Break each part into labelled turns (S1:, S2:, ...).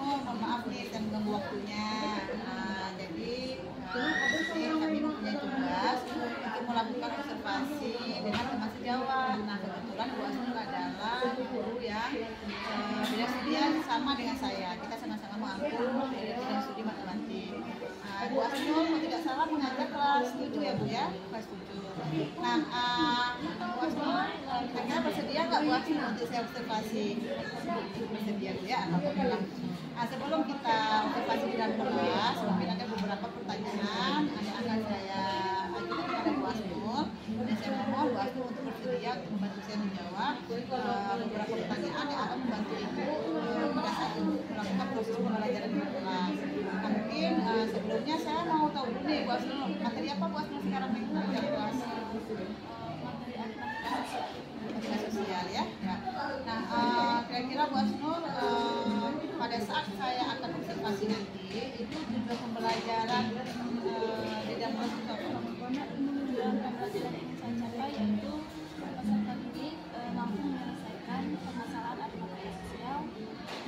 S1: Asnul, mohon maaf nih saya mengganggu waktunya. Jadi kami mempunyai tugas untuk melakukan observasi dengan teman sejawat. Nah kebetulan Bu Asnul adalah guru yang bidang studi sama dengan saya. Kita sama-sama mengambil bidang studi matematik. Bu Asnul kalau tidak salah mengajar kelas 7 ya Bu ya, kelas 7. Nah Bu Asnul kira-kira bersedia nggak Bu Asnul untuk saya observasi? Bersedia Bu ya, alhamdulillah. Sebelum kita observasi di dalam kelas, mungkin ada beberapa pertanyaan yang akan saya ajukan kepada Bu Asnul. Dan saya mohon Bu Asnul untuk bersedia untuk membantu saya menjawab beberapa pertanyaan yang akan membantu Ibu pada saat melakukan proses pembelajaran di kelas. Nah, mungkin sebelumnya saya mau tahu dulu nih Bu Asnul, materi apa Bu Asnul sekarang nih di kelas? Materi sosial ya. Nah, kira-kira Bu Asnul pada saat saya akan observasi nanti itu tujuan pembelajaran di dalam kelas itu apa?
S2: Tujuan pembelajaran yang saya capai yaitu peserta didik mampu menyelesaikan permasalahan advokasi sosial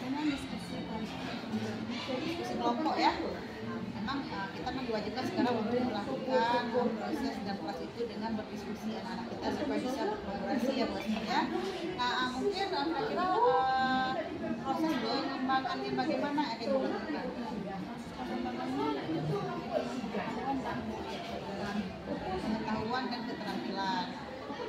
S2: dengan diskusi
S1: kelompok ya. Memang kita diwajibkan sekarang untuk melakukan proses dan kelas itu dengan berdiskusi anak-anak kita supaya bisa berkolaborasi ya Bu Asnul ya. Nah mungkin kira-kira proses pengembangannya bagaimana yang akan dilakukan? Pengetahuan dan keterampilan.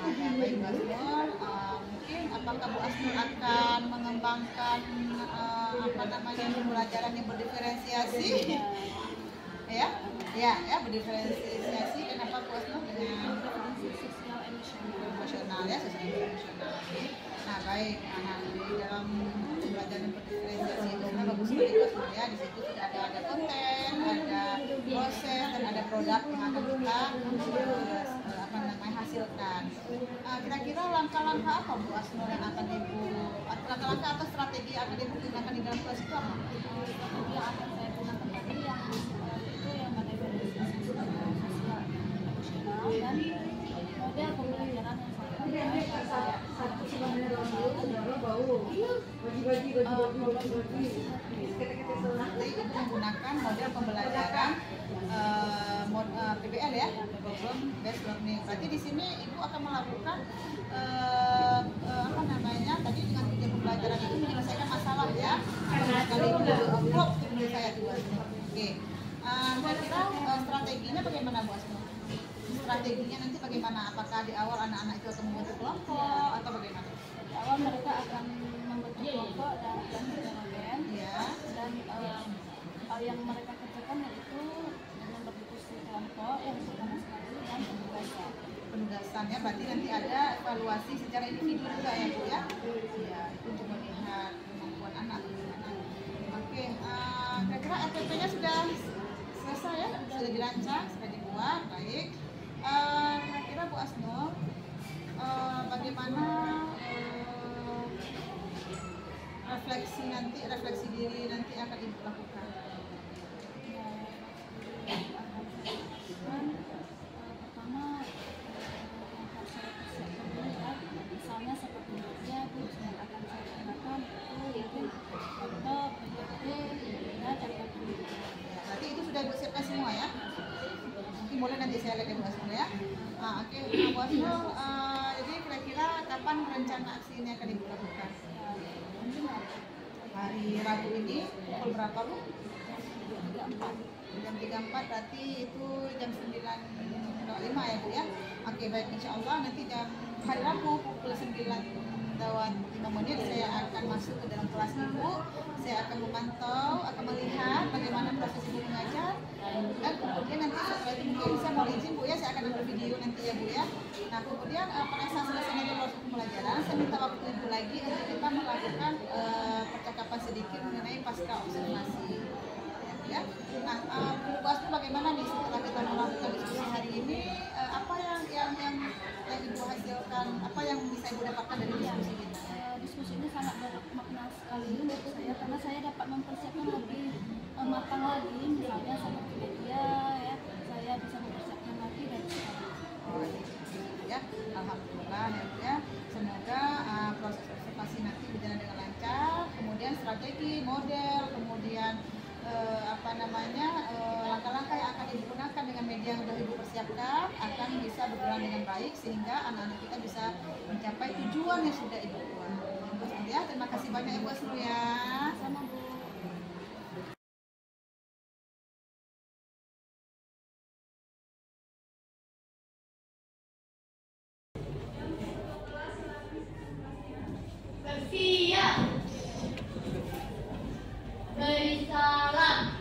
S1: Ya, baik Bu Asnul, mungkin apakah Bu Asnul akan mengembangkan pembelajaran yang berdiferensiasi? ya berdiferensiasi. Kenapa Bu Asnul? Dengan
S2: sosial
S1: emosional ya, sosial emosional. Nah baik, di dalam pembelajaran berdiferensiasi itu sebenarnya bagus sekali Bu Asnul ya. Di situ sudah ada konten, ada proses dan ada produk yang akan kita hasilkan. Kira-kira langkah-langkah apa Bu Asnul yang akan Ibu, langkah-langkah atau strategi yang akan Ibu gunakan di dalam kelas itu apa?
S2: Strategi yang akan saya gunakan tadi yang itu yang ada dari sosial emosional dan model pembelajaran yang
S1: nanti Ibu menggunakan model pembelajaran PBL ya, problem based learning. Berarti di sini Ibu akan melakukan tadi dengan tujuan pembelajaran itu menyelesaikan masalah ya. Kali ini blok menurut saya Bu Asnul. Oke. Kira-kira strateginya bagaimana Bu Asnul? Strateginya nanti bagaimana? Apakah di awal anak-anak itu akan membentuk kelompok atau bagaimana?
S2: Di awal mereka akan membentuk kelompok dan heterogen
S1: ya. Dan
S2: hal yang mereka kerjakan yaitu dengan berdiskusi kelompok yang pertama sekali dan
S1: penugasan ya, berarti nanti ada evaluasi secara individu juga ya Bu ya. Ya, itu untuk melihat kemampuan anak. Oke, kira-kira RPP-nya sudah selesai ya, sudah dirancang, sudah dibuat, baik. Kira-kira Bu Asnul, bagaimana refleksi diri nanti akan Ibu lakukan?
S2: Pertama yang harus saya persiapkan dulu ya, misalnya seperti meja yang akan saya gunakan itu foto, PPT, dan catatan.
S1: Berarti itu sudah Ibu siapkan semua ya? Mungkin boleh nanti saya lihat Bu Asnul ya. Oke, Bu Asnul, jadi kira-kira kapan rencana aksi ini akan Ibu lakukan? Hari Rabu ini pukul berapa Bu? Jam 3.4, berarti itu jam 9.05 ya Bu ya. Oke baik, insya Allah nanti hari Rabu pukul 9:05 saya akan masuk ke dalam kelas Ibu. Saya akan memantau, akan melihat bagaimana proses Ibu mengajar, dan kemudian nanti setelah itu mungkin saya mau izin Bu ya, saya akan ambil video nanti ya Bu ya. Nah kemudian pada saat selesai nanti proses pembelajaran, saya minta waktu Ibu lagi untuk kita melakukan percakapan sedikit mengenai pasca observasi ya. Nah Bu Asnul bagaimana nih setelah kita melakukan diskusi hari ini, apa yang Ibu hasilkan, apa yang bisa Ibu dapatkan dari diskusi ini?
S2: Diskusi ini sangat bermakna sekali untuk saya karena saya dapat mempersiapkan lebih matang lagi, misalnya seperti media ya, saya bisa mempersiapkan lagi dari sekarang.
S1: Ya, alhamdulillah ya. Semoga proses observasi nanti berjalan dengan lancar, kemudian strategi, model, kemudian langkah-langkah yang akan ibu gunakan dengan media yang sudah ibu persiapkan akan bisa berjalan dengan baik sehingga anak-anak kita bisa mencapai tujuan yang sudah ibu buat. Ya, terima kasih banyak ibu Asru ya.
S2: Sama Bu.
S3: Bersiap. Beri salam.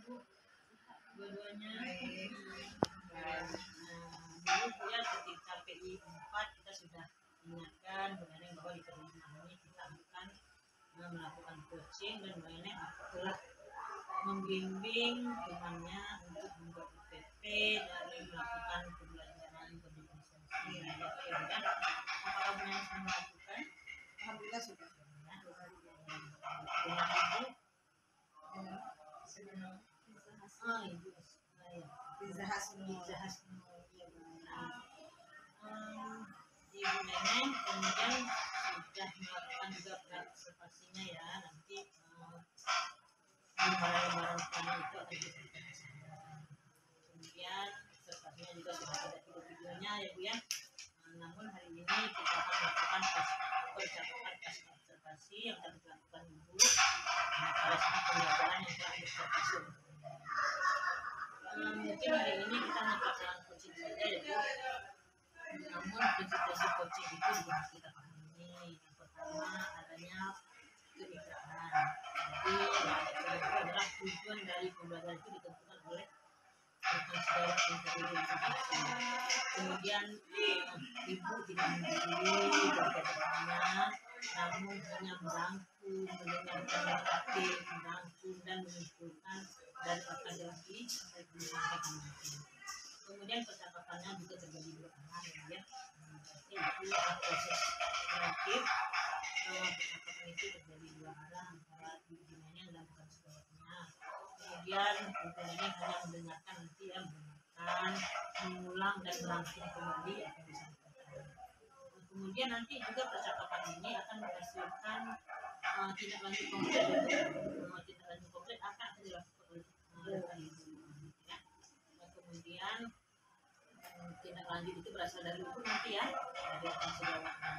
S4: Bu? Dua-duanya.
S1: Baik.
S4: Dulu Bu ya ketika PI 4 kita sudah ingatkan Bu Neneng bahwa di perlindungan ini kita akan melakukan coaching dan Bu Neneng telah membimbing temannya untuk membuat IPP dan melakukan pembelajaran berdiskusi. Apakah Bu Neneng sudah melakukan?
S1: Alhamdulillah sudah.
S4: Dengan Ibu? Ibu.
S1: Riza Hasnul.
S4: Ibu Neneng kemudian sudah melakukan juga observasinya ya, nanti lembaran-lembaran utama itu akan disertakan. Kemudian observasinya juga sudah ada video-videonya ya Bu ya. Namun hari ini kita akan melakukan percakapan pasca observasi yang akan dilakukan Ibu pada saat pembelajaran yang telah diobservasi. Mungkin hari ini kita melakukan coaching saja ya Bu. Namun prinsip-prinsip coaching itu juga harus kita pahami. Yang pertama adanya kemitraan. Jadi itu adalah tujuan dari pembelajaran itu ditentukan oleh konselor institusi. Kemudian Ibu tidak menggurui bagaimana, namun hanya merangkum, mendengarkan yang aktif, merangkum dan menyimpulkan dari apa yang disampaikan. Kemudian percakapannya juga terjadi berarah ya. Itu proses kreatif. Percakapan itu terjadi dua arah antara bimbingannya dan bukan sebaliknya. Kemudian bimbingannya hanya mendengarkan nanti ya, mendengarkan, mengulang dan merangkum kembali apa yang disampaikan. Kemudian nanti juga percakapan ini akan menghasilkan tindak lanjut konkret. Tindak lanjut konkret akan dilakukan oleh Ibu. Kemudian tindak lanjut itu berasal dari Ibu nanti ya, dari akan sejawatnya,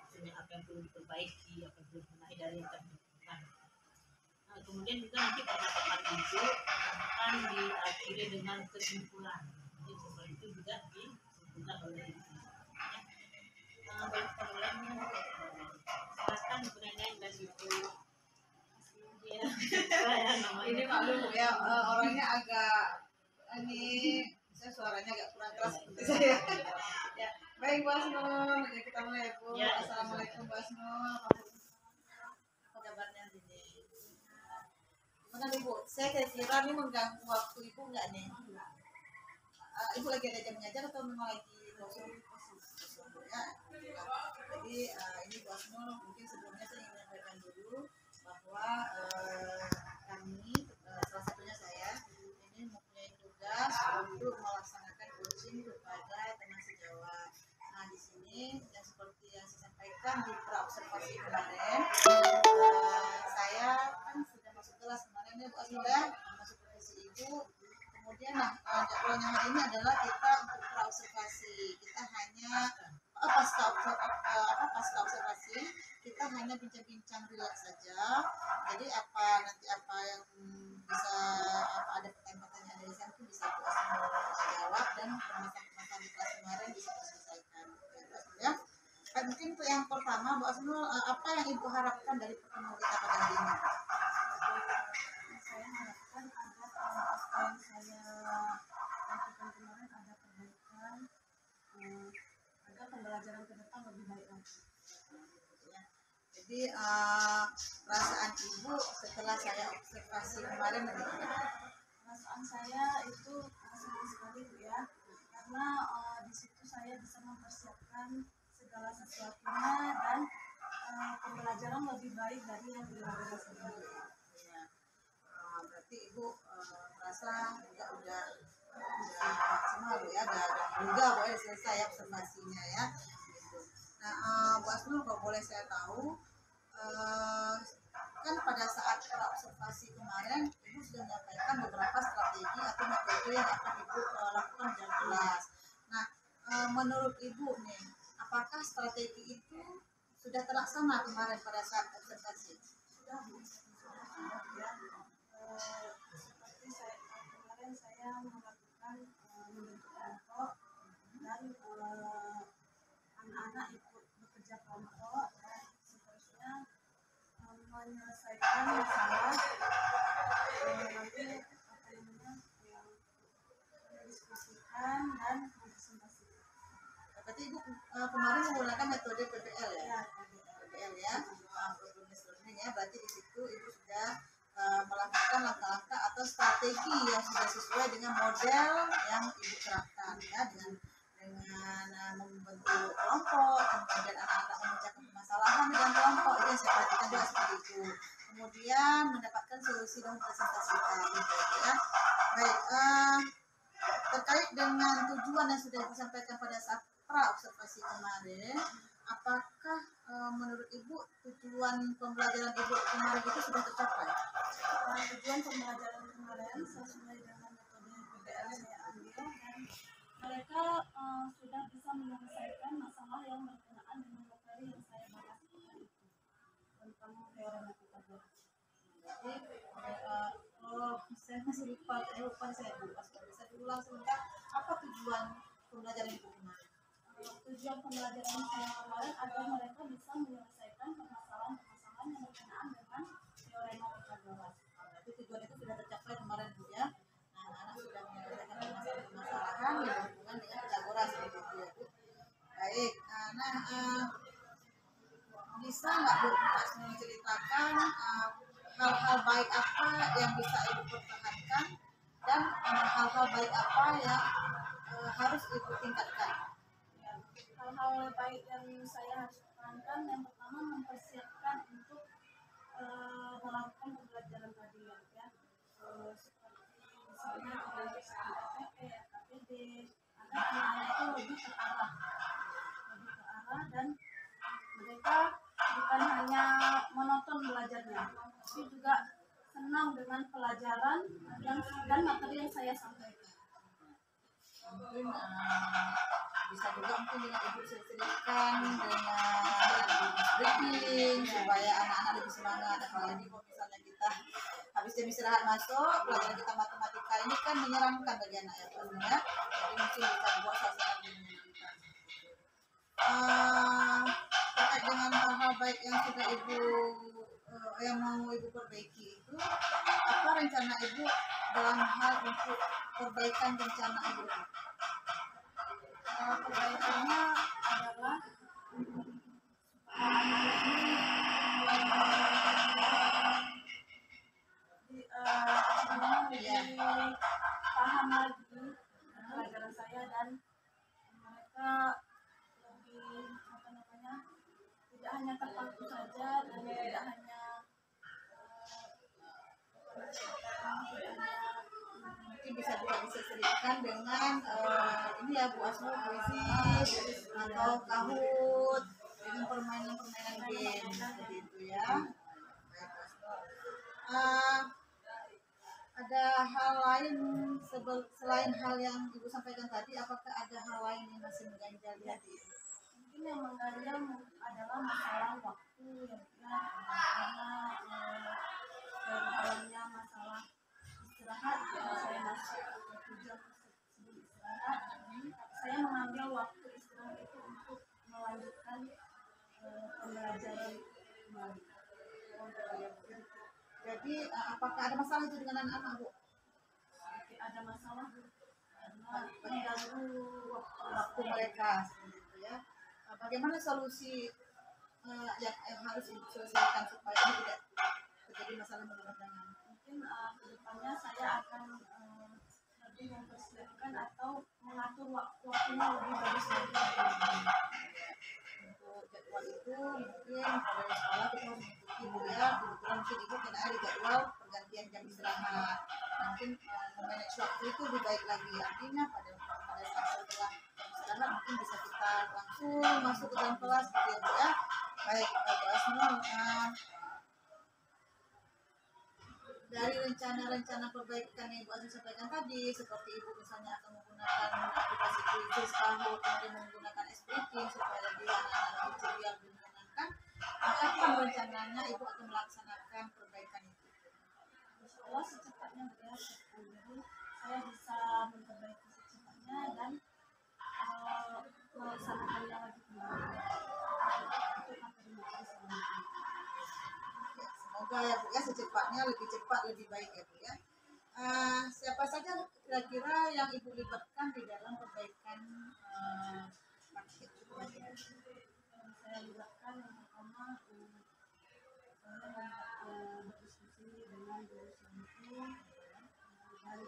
S4: maksudnya apa yang perlu diperbaiki, apa yang perlu dibenahi dari yang terjadi. Kemudian juga nanti percakapan Ibu akan diakhiri dengan kesimpulan. Jadi kesimpulan itu juga disimpulkan oleh Ibu. Silakan Bu Neneng dan Ibu. Ya,
S1: Ini maklum ya, orangnya agak saya suaranya agak kurang keras seperti saya. Ya, baik Bu Asnul, ya kita mulai ya Bu.
S4: Ya.
S1: Assalamualaikum Bu Asnul. Apa kabarnya ini? Gimana nih Bu? Saya kira ini mengganggu waktu Ibu enggak nih? Ibu lagi ada jam mengajar atau memang lagi kosong? Ya. Jadi ini Bu Asnul, mungkin sebelumnya saya ingin menyampaikan dulu bahwa kami, salah satunya saya, ini mempunyai tugas untuk melaksanakan coaching kepada teman sejawat. Nah di sini yang seperti yang saya sampaikan di praobservasi kemarin, saya kan sudah masuk kelas kemarin ya Bu Asnul ya, masuk profesi Ibu. Kemudian jadwalnya hari ini adalah kita untuk praobservasi, kita hanya pasca observasi kita hanya bincang-bincang rileks saja. Jadi nanti apa yang bisa ada pertanyaan-pertanyaan dari saya itu bisa Bu Asnul jawab dan permasalahan di kelas kemarin bisa diselesaikan ya. Mungkin untuk yang pertama Bu Asnul, apa yang Ibu harapkan dari pertemuan kita pada hari ini?
S2: Saya harapkan apa yang saya lakukan kemarin ada perbaikan, agar pembelajaran ke depan lebih baik lagi.
S1: Jadi perasaan Ibu setelah saya observasi kemarin bagaimana?
S2: Perasaan saya itu senang sekali Bu ya, karena di situ saya bisa mempersiapkan segala sesuatunya dan pembelajaran lebih baik dari yang dilakukan sebelumnya.
S1: Ya. Berarti Ibu merasa udah maksimal Bu ya, udah juga Bu ya selesai observasinya ya. Gitu. Nah Bu Asnul kalau boleh saya tahu, kan pada saat observasi kemarin Ibu sudah menyampaikan beberapa strategi atau metode yang akan Ibu lakukan di dalam kelas. Nah menurut Ibu nih, apakah strategi itu sudah terlaksana kemarin pada saat observasi?
S2: Sudah Bu, sudah ya. Seperti kemarin saya melakukan membentuk kelompok dan anak-anak ikut bekerja kelompok dan seterusnya menyelesaikan masalah nanti apa yang
S1: langkah-langkah atau strategi yang sudah sesuai dengan model yang Ibu terapkan ya, dengan membentuk kelompok, kemudian anak-anak memecahkan permasalahan dengan kelompok, itu yang saya perhatikan juga seperti itu. Kemudian mendapatkan solusi dan presentasikan gitu ya. Baik, terkait dengan tujuan yang sudah disampaikan pada saat pra observasi kemarin, apakah menurut Ibu tujuan pembelajaran Ibu kemarin itu sudah tercapai?
S2: Tujuan pembelajaran kemarin sesuai dengan metode PBL yang saya ambil, dan mereka sudah bisa menyelesaikan masalah yang berkenaan dengan materi yang saya bahas tadi itu, terutama teorema Pythagoras.
S1: Jadi, saya masih lupa saya lupa. Bisa diulang sebentar. Apa tujuan pembelajaran Ibu kemarin?
S2: Tujuan pembelajaran saya kemarin agar mereka bisa menyelesaikan permasalahan-permasalahan yang berkenaan dengan teorema Pythagoras.
S1: Berarti tujuan itu sudah tercapai kemarin Bu ya. Nah, anak sudah menyelesaikan permasalahan yang berhubungan dengan Pythagoras begitu ya Bu. Baik, bisa nggak Bu menceritakan hal-hal baik apa yang bisa Ibu pertahankan dan hal-hal baik apa yang harus Ibu tingkatkan?
S2: Hal-hal baik yang saya harus pertahankan, yang pertama mempersiapkan untuk melakukan pembelajaran tadi ya, seperti misalnya untuk SPP, KPD, agar anak-anak itu lebih terarah dan mereka bukan hanya menonton belajarnya, tapi juga senang dengan pelajaran dan materi yang saya sampaikan.
S1: Mungkin bisa juga mungkin dengan Ibu ceritakan dengan briefing supaya anak-anak lebih semangat, apalagi kalau misalnya kita habis jam istirahat masuk, pelajaran kita matematika ini kan menyeramkan bagi anak ya pastinya, jadi mungkin bisa buat suasana menyenangkan. Terkait dengan hal-hal baik yang sudah Ibu yang mau Ibu perbaiki itu, apa rencana Ibu dalam hal untuk perbaikan rencana Ibu?
S2: Perbaikannya adalah lebih paham lagi pelajaran saya, dan mereka lebih tidak hanya terpaku saja dan tidak hanya
S1: mungkin bisa juga disesuaikan dengan ini ya Bu Asma, puisi atau kahut dengan permainan-permainan game seperti itu ya. Ada hal lain selain hal yang Ibu sampaikan tadi, apakah ada hal lain yang masih mengganjal di hati?
S2: Mungkin yang mengganjal adalah masalah waktu ya, karena dalamnya masalah istirahat. Saya masih 7 jam sebelum istirahat, saya mengambil waktu istirahat itu untuk melanjutkan pembelajaran kembali.
S1: Jadi apakah ada masalah itu dengan anak-anak Bu?
S2: Ada masalah karena mengganggu
S1: waktu mereka seperti itu ya. Bagaimana solusi yang harus diselesaikan supaya ini tidak terjadi masalah menggunakan?
S2: Mungkin kedepannya saya akan lebih mempersiapkan atau mengatur waktunya lebih bagus lagi.
S1: Untuk jadwal itu mungkin dari sekolah kita harus mengikuti Bu ya. Kebetulan mungkin Ibu kena ada jadwal pergantian jam istirahat. Mungkin memanage waktu itu lebih baik lagi. Artinya pada saat setelah istirahat mungkin bisa kita langsung masuk ke dalam kelas gitu ya Bu ya. Baik, Bu Asma, dari rencana-rencana perbaikan yang Ibu Asma sampaikan tadi, seperti Ibu misalnya akan menggunakan aplikasi quizzes, kahut, kemudian menggunakan SPT supaya lebih anak-anak lebih ceria, lebih menyenangkan. Kapan rencananya Ibu akan melaksanakan perbaikan itu?
S2: Insya Allah secepatnya ya. Jadi saya bisa memperbaiki secepatnya dan melaksanakannya lagi kembali untuk materi-materi selanjutnya.
S1: Semoga ya Bu ya secepatnya, lebih cepat, lebih baik ya Bu ya. Siapa saja kira-kira yang Ibu libatkan di dalam perbaikan praktik
S2: Yang saya libatkan yang pertama saya melibatkan berdiskusi dengan guru itu dari